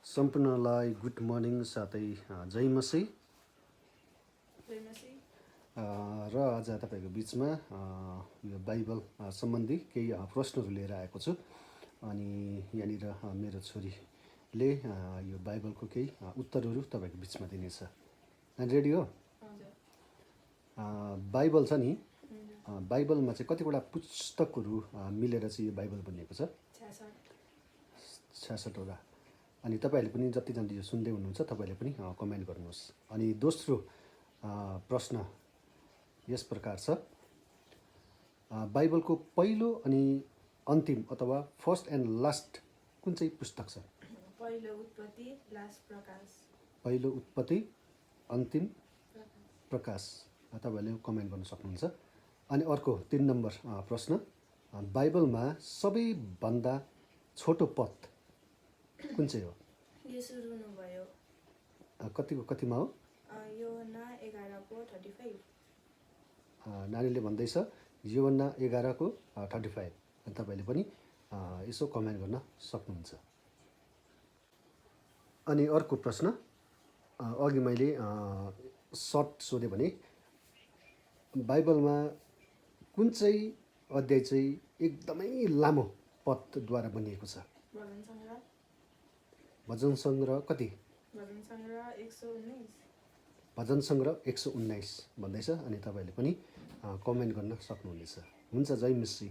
सम्पूर्णलाई good morning साथै जय मसी र आज तपाईँको बिचमा यो बाइबल सम्बन्धी केही प्रश्नहरू लिएर आएको छु। अनि यहाँनिर मेरो छोरीले यो बाइबलको केही उत्तरहरू तपाईँको बिचमा दिनेछ। रेडी हो? बाइबल छ नि, बाइबलमा चाहिँ कतिवटा पुस्तकहरू मिलेर चाहिँ यो बाइबल बनिएको छ? 66वटा। अनि तपाईँहरूले पनि जतिजना यो सुन्दै हुनुहुन्छ तपाईँहरूले पनि कमेन्ट गर्नुहोस्। अनि दोस्रो प्रश्न यस प्रकार छ, बाइबलको पहिलो अनि अन्तिम अथवा फर्स्ट एन्ड लास्ट कुन चाहिँ पुस्तक छ? पहिलो उत्पत्ति, लास्ट प्रकाश। पहिलो उत्पत्ति, अन्तिम प्रकाश। तपाईँहरूले कमेन्ट गर्न सक्नुहुन्छ। अनि अर्को 3 नम्बर प्रश्न, बाइबलमा सबैभन्दा छोटो पद कुन चाहिँ हो? येशू रुनुभयो। कतिमा हो? यूहन्ना 11:35। नानीले भन्दैछ यूहन्ना 11:35। अनि तपाईँले पनि यसो कमेन्ट गर्न सक्नुहुन्छ। अनि अर्को प्रश्न, अघि मैले सर्ट सोधेँ भने बाइबलमा कुन चाहिँ अध्याय चाहिँ एकदमै लामो पदद्वारा बनिएको छ? भजन सङ्ग्रह। भजन सङ्ग्रह कति? भजन सङ्ग्रह 119। भजन सङ्ग्रह 119 भन्दैछ। अनि तपाईँले पनि कमेन्ट गर्न सक्नुहुनेछ। हुन्छ, जय मसी।